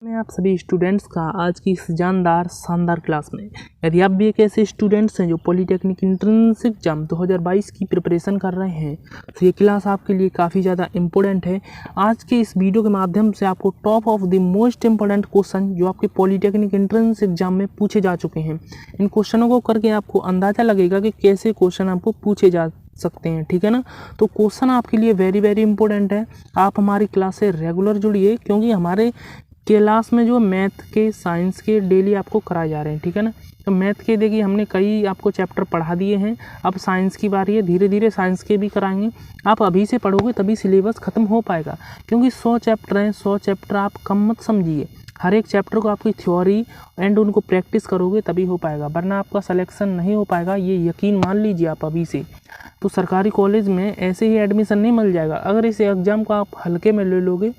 मैं आप सभी स्टूडेंट्स का आज की इस जानदार शानदार क्लास में, यदि आप भी एक ऐसे स्टूडेंट्स हैं जो पॉलीटेक्निक एंट्रेंस एग्जाम 2022 की प्रिपरेशन कर रहे हैं, तो ये क्लास आपके लिए काफ़ी ज़्यादा इम्पोर्टेंट है। आज के इस वीडियो के माध्यम से आपको top of the most important question जो आपके पॉलीटेक्निक एंट्रेंस एग्जाम में पूछे जा चुके हैं, इन क्वेश्चनों को करके आपको अंदाज़ा लगेगा कि कैसे क्वेश्चन आपको पूछे जा सकते हैं। ठीक है ना। तो क्वेश्चन आपके लिए वेरी इंपॉर्टेंट है। आप हमारी क्लास से रेगुलर जुड़िए, क्योंकि हमारे क्लास में जो मैथ के साइंस के डेली आपको कराए जा रहे हैं। ठीक है ना। तो मैथ के देखिए हमने कई आपको चैप्टर पढ़ा दिए हैं, अब साइंस की बारी है, धीरे धीरे साइंस के भी कराएंगे। आप अभी से पढ़ोगे तभी सिलेबस ख़त्म हो पाएगा, क्योंकि 100 चैप्टर हैं। 100 चैप्टर आप कम मत समझिए, हर एक चैप्टर को आपकी थ्योरी एंड उनको प्रैक्टिस करोगे तभी हो पाएगा, वरना आपका सिलेक्शन नहीं हो पाएगा, ये यकीन मान लीजिए आप अभी से। तो सरकारी कॉलेज में ऐसे ही एडमिशन नहीं मिल जाएगा। अगर इस एग्ज़ाम को आप हल्के में ले लोगे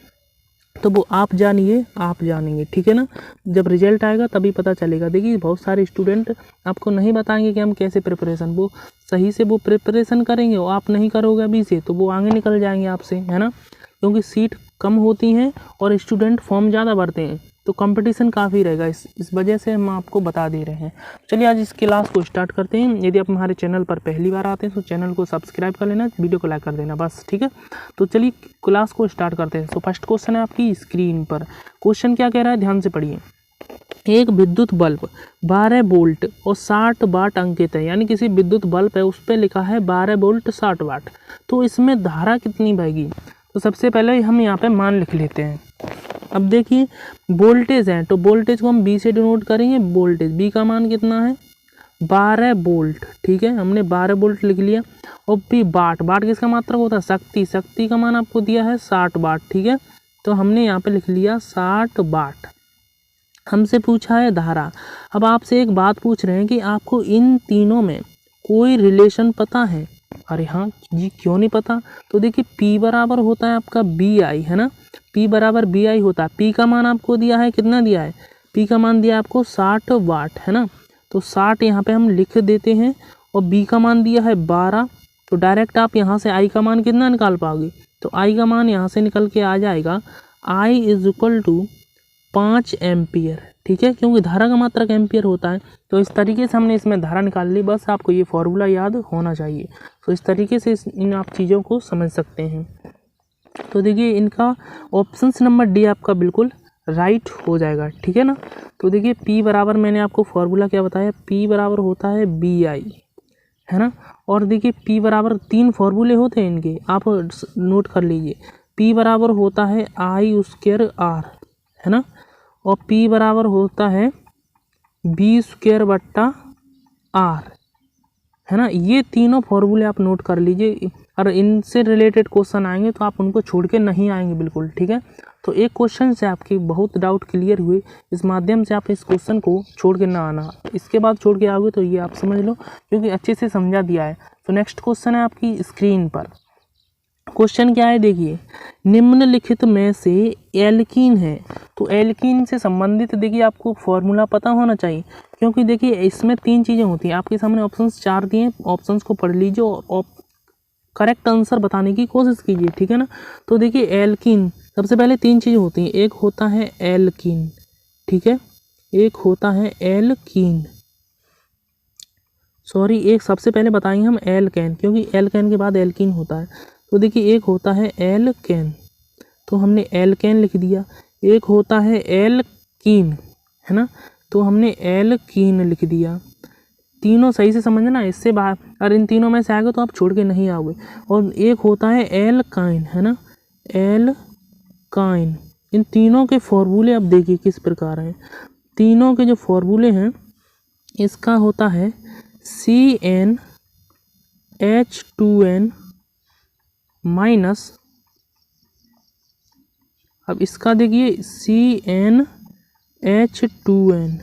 तो वो आप जानिए, आप जानेंगे। ठीक है ना। जब रिजल्ट आएगा तभी पता चलेगा। देखिए बहुत सारे स्टूडेंट आपको नहीं बताएंगे कि हम कैसे प्रिपरेशन, वो सही से वो प्रिपरेशन करेंगे, और आप नहीं करोगे अभी से तो वो आगे निकल जाएंगे आपसे, है ना। क्योंकि सीट कम होती हैं और स्टूडेंट फॉर्म ज़्यादा भरते हैं, तो कंपटीशन काफ़ी रहेगा। इस वजह से हम आपको बता दे रहे हैं। चलिए आज इस क्लास को स्टार्ट करते हैं। यदि आप हमारे चैनल पर पहली बार आते हैं तो चैनल को सब्सक्राइब कर लेना, वीडियो को लाइक कर देना बस। ठीक है। तो चलिए क्लास को स्टार्ट करते हैं। तो फर्स्ट क्वेश्चन है आपकी स्क्रीन पर। क्वेश्चन क्या कह रहा है, ध्यान से पढ़िए। एक विद्युत बल्ब 12 वोल्ट और 60 वाट अंकित है, यानी किसी विद्युत बल्ब है उस पर लिखा है 12 वोल्ट 60 वाट, तो इसमें धारा कितनी बहेगी। तो सबसे पहले हम यहाँ पे मान लिख लेते हैं। अब देखिए वोल्टेज है, तो वोल्टेज को हम बी से डिनोट करेंगे। वोल्टेज बी का मान कितना है, 12 वोल्ट। ठीक है, हमने 12 वोल्ट लिख लिया। और बी वाट, वाट किसका मात्रक होता है, शक्ति, शक्ति का मान आपको दिया है 60 वाट। ठीक है, तो हमने यहाँ पे लिख लिया 60 वाट। हमसे पूछा है धारा। अब आपसे एक बात पूछ रहे हैं कि आपको इन तीनों में कोई रिलेशन पता है। अरे हाँ जी, क्यों नहीं पता। तो देखिए P बराबर होता है आपका BI, है ना। P बराबर BI होता है। P का मान आपको दिया है, कितना दिया है, P का मान दिया आपको 60 वाट, है ना। तो 60 यहाँ पे हम लिख देते हैं, और B का मान दिया है 12। तो डायरेक्ट आप यहाँ से I का मान कितना निकाल पाओगे, तो I का मान यहाँ से निकल के आ जाएगा I = 5 एम्पियर। ठीक है, क्योंकि धारा का मात्रक एम्पियर होता है। तो इस तरीके से हमने इसमें धारा निकाल ली। बस आपको ये फॉर्मूला याद होना चाहिए। तो इस तरीके से इन आप चीज़ों को समझ सकते हैं। तो देखिए इनका ऑप्शन नंबर डी आपका बिल्कुल राइट हो जाएगा। ठीक है ना। तो देखिए P बराबर, मैंने आपको फॉर्मूला क्या बताया, P बराबर होता है BI, है ना। और देखिए P बराबर 3 फॉर्मूले होते हैं इनके, आप नोट कर लीजिए। P बराबर होता है I² R, है ना। और P बराबर होता है B² R, है ना। ये तीनों फॉर्मूले आप नोट कर लीजिए, और इनसे रिलेटेड क्वेश्चन आएंगे तो आप उनको छोड़ के नहीं आएंगे बिल्कुल। ठीक है। तो एक क्वेश्चन से आपके बहुत डाउट क्लियर हुए, इस माध्यम से आप इस क्वेश्चन को छोड़ के ना आना। इसके बाद छोड़ के आओगे तो ये आप समझ लो, क्योंकि अच्छे से समझा दिया है। तो नेक्स्ट क्वेश्चन है आपकी स्क्रीन पर। क्वेश्चन क्या है, देखिए निम्नलिखित में से एल्कीन है। तो एल्कीन से संबंधित देखिए आपको फॉर्मूला पता होना चाहिए, क्योंकि देखिए इसमें 3 चीज़ें होती हैं। आपके सामने ऑप्शंस 4 दिए हैं, ऑप्शंस को पढ़ लीजिए और करेक्ट आंसर बताने की कोशिश कीजिए। ठीक है ना। तो देखिए एल्कीन, सबसे पहले 3 चीज़ें होती हैं। एक होता है एल्कीन, ठीक है, एक होता है एल्कीन, सॉरी एक सबसे पहले बताएंगे हम एल्केन, क्योंकि एल्केन के बाद एल्कीन होता है। तो देखिए एक होता है एल्केन, तो हमने एल्केन लिख दिया। एक होता है एल्कीन, है ना, तो हमने एल्कीन लिख दिया। तीनों सही से समझना, इससे बाहर और इन तीनों में से आगे तो आप छोड़ के नहीं आओगे। और एक होता है एल्काइन, है ना, एल्काइन। इन तीनों के फॉर्मूले अब देखिए किस प्रकार हैं। तीनों के जो फॉर्मूले हैं, इसका होता है CnH2n माइनस, अब इसका देखिए CnH2n,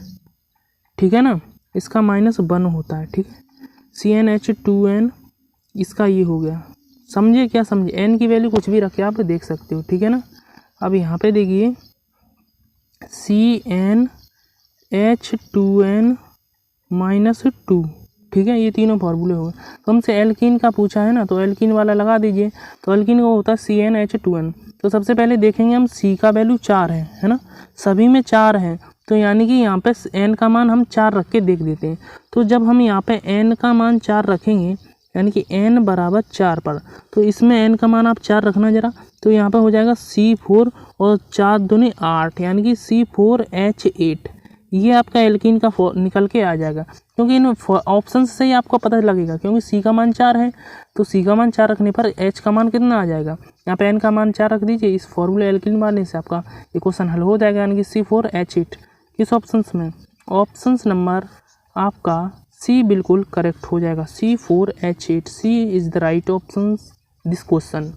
ठीक है ना, इसका -1 होता है। ठीक है, CnH2n, इसका ये हो गया। समझे क्या, समझे, n की वैल्यू कुछ भी रखे आप देख सकते हो। ठीक है ना। अब यहाँ पे देखिए CnH2n -2, ठीक है, ये तीनों फार्मूले हो गए। तो हमसे एल्कीन का पूछा है ना, तो एल्कीन वाला लगा दीजिए। तो एल्कीन का होता है CnH2n। तो सबसे पहले देखेंगे हम C का वैल्यू 4 है ना, सभी में 4 है, तो यानी कि यहाँ पे n का मान हम 4 रख के देख देते हैं। तो जब हम यहाँ पे n का मान 4 रखेंगे यानी कि n बराबर 4 पर, तो इसमें n का मान आप 4 रखना जरा, तो यहाँ पे हो जाएगा C4 और 4 दूनी 8 यानी कि C4H8। ये आपका एल्कीन का निकल के आ जाएगा, क्योंकि इन ऑप्शन से ही आपको पता लगेगा, क्योंकि C का मान 4 है तो C का मान 4 रखने पर H का मान कितना आ जाएगा, यहाँ पे N का मान 4 रख दीजिए। इस फॉर्मूले एल्कीन मारने से आपका इक्वेशन हल हो जाएगा, यानी कि C4H8। किस ऑप्शंस में, ऑप्शंस नंबर आपका C बिल्कुल करेक्ट हो जाएगा, C4H8। C is the right option this question.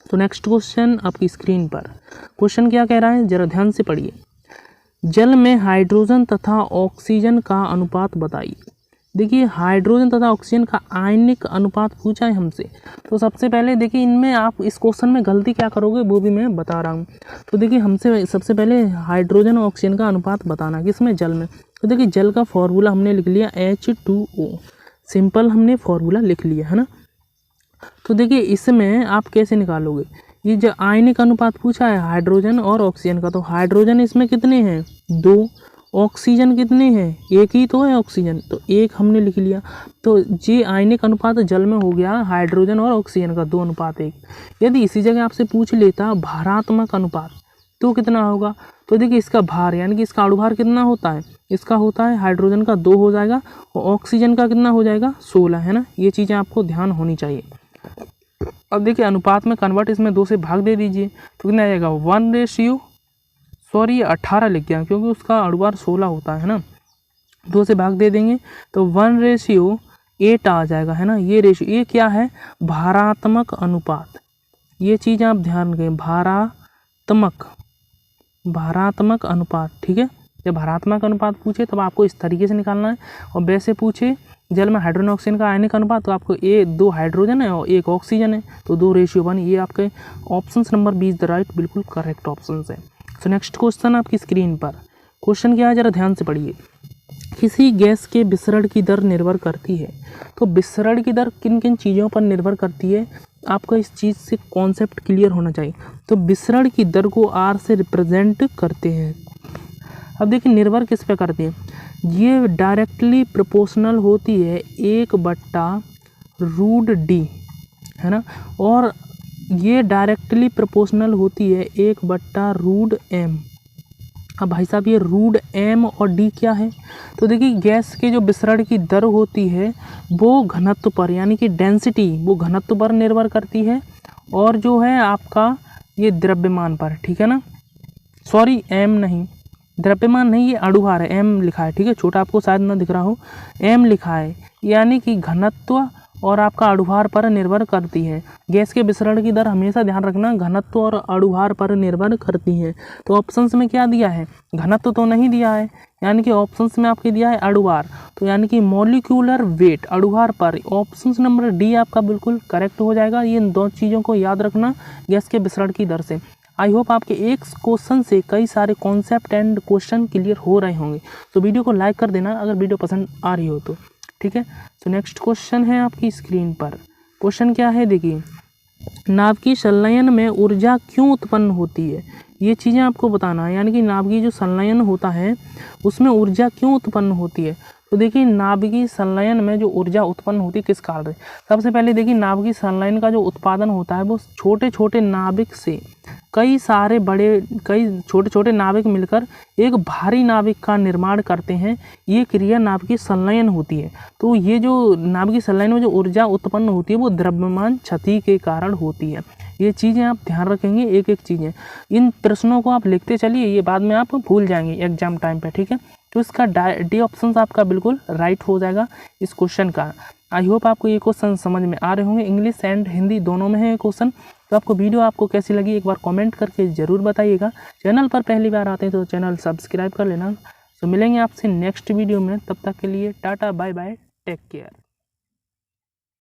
तो नेक्स्ट क्वेश्चन आपकी स्क्रीन पर, क्वेश्चन क्या कह रहा है जरा ध्यान से पढ़िए। जल में हाइड्रोजन तथा ऑक्सीजन का अनुपात बताइए। देखिए हाइड्रोजन तथा ऑक्सीजन का आयनिक अनुपात पूछा है हमसे। तो सबसे पहले देखिए इनमें आप इस क्वेश्चन में गलती क्या करोगे वो भी मैं बता रहा हूँ। तो देखिए हमसे सबसे पहले हाइड्रोजन और ऑक्सीजन का अनुपात बताना, किसमें, जल में। तो देखिए जल का फॉर्मूला हमने लिख लिया H2O, सिंपल हमने फॉर्मूला लिख लिया है ना। तो देखिए इसमें आप कैसे निकालोगे, ये जो आयनिक अनुपात पूछा है हाइड्रोजन और ऑक्सीजन का, तो हाइड्रोजन इसमें कितने हैं, 2, ऑक्सीजन कितने हैं, एक ही तो है ऑक्सीजन, तो एक हमने लिख लिया। तो ये आयनिक अनुपात जल में हो गया हाइड्रोजन और ऑक्सीजन का 2:1। यदि इसी जगह आपसे पूछ लेता भारात्मक अनुपात तो कितना होगा, तो देखिए इसका भार यानी कि इसका अणुभार कितना होता है, इसका होता है हाइड्रोजन का 2 हो जाएगा और ऑक्सीजन का कितना हो जाएगा 16, है ना। ये चीज़ें आपको ध्यान होनी चाहिए। अब देखिए अनुपात में कन्वर्ट इसमें 2 से भाग दे दीजिए तो कितना आ जाएगा 1 सॉरी 18 लिख गया क्योंकि उसका अणुभार 16 होता है ना। 2 से भाग दे देंगे तो 1:8 आ जाएगा, है ना। ये रेशियो, ये क्या है, भारात्मक अनुपात। ये चीज़ आप ध्यान रखें, भारात्मक अनुपात, ठीक है। जब भारात्मक अनुपात पूछे तब आपको इस तरीके से निकालना है, और वैसे पूछे जल में हाइड्रोजन ऑक्सीजन का आयनिक अनुपात तो आपको 2 हाइड्रोजन है और 1 ऑक्सीजन है तो 2:1। ये आपके ऑप्शन नंबर 20 द राइट बिल्कुल करेक्ट ऑप्शन है। तो नेक्स्ट क्वेश्चन आपकी स्क्रीन पर, क्वेश्चन क्या है जरा ध्यान से पढ़िए। किसी गैस के विसरण की दर निर्भर करती है, तो विसरण की दर किन किन चीज़ों पर निर्भर करती है, आपको इस चीज़ से कॉन्सेप्ट क्लियर होना चाहिए। तो विसरण की दर को R से रिप्रेजेंट करते हैं। अब देखिए निर्भर किस पे करती है, ये डायरेक्टली प्रोपोर्शनल होती है 1/√D, है ना, और ये डायरेक्टली प्रोपोर्शनल होती है 1/√M। अब भाई साहब ये √M और D क्या है, तो देखिए गैस के जो विसरण की दर होती है वो घनत्व पर यानी कि डेंसिटी, वो घनत्व पर निर्भर करती है, और जो है आपका ये द्रव्यमान पर, ठीक है ना। सॉरी M नहीं, द्रव्यमान नहीं, ये अणुभार है, M लिखा है, ठीक है, छोटा आपको शायद ना दिख रहा हो, M लिखा है, यानी कि घनत्व और आपका अणुभार पर निर्भर करती है। गैस के विसरण की दर हमेशा ध्यान रखना घनत्व और अणुभार पर निर्भर करती है। तो ऑप्शंस में क्या दिया है, घनत्व तो नहीं दिया है, यानी कि ऑप्शंस में आपके दिया है अणुभार, तो यानी कि मॉलिक्यूलर वेट अणुभार पर, ऑप्शन नंबर D आपका बिल्कुल करेक्ट हो जाएगा। ये 2 चीज़ों को याद रखना गैस के विसरण की दर से। आई होप आपके एक क्वेश्चन से कई सारे कॉन्सेप्ट एंड क्वेश्चन क्लियर हो रहे होंगे। तो वीडियो को लाइक कर देना अगर वीडियो पसंद आ रही हो तो, ठीक है। तो नेक्स्ट क्वेश्चन है आपकी स्क्रीन पर, क्वेश्चन क्या है देखिए, नाभिकीय संलयन में ऊर्जा क्यों उत्पन्न होती है, ये चीज़ें आपको बताना है। यानी कि नाभिकीय जो संलयन होता है उसमें ऊर्जा क्यों उत्पन्न होती है। तो देखिए नाभिकीय संलयन में जो ऊर्जा उत्पन्न होती है किस कारण से, सबसे पहले देखिए नाभिकीय संलयन का जो उत्पादन होता है वो छोटे छोटे नाभिक से कई छोटे छोटे नाभिक मिलकर एक भारी नाभिक का निर्माण करते हैं। ये क्रिया नाभिकीय संलयन होती है। तो ये जो नाभिकीय संलयन में जो ऊर्जा उत्पन्न होती है वो द्रव्यमान क्षति के कारण होती है। ये चीज़ें आप ध्यान रखेंगे, एक एक चीज़ें, इन प्रश्नों को आप लिखते चलिए, ये बाद में आप भूल जाएंगे एग्जाम टाइम पे, ठीक है। तो इसका D ऑप्शन आपका बिल्कुल राइट हो जाएगा इस क्वेश्चन का। आई होप आपको ये क्वेश्चन समझ में आ रहे होंगे, इंग्लिश एंड हिंदी दोनों में है क्वेश्चन। तो आपको वीडियो आपको कैसी लगी एक बार कमेंट करके ज़रूर बताइएगा। चैनल पर पहली बार आते हैं तो चैनल सब्सक्राइब कर लेना। तो मिलेंगे आपसे नेक्स्ट वीडियो में, तब तक के लिए tata bye bye, take care.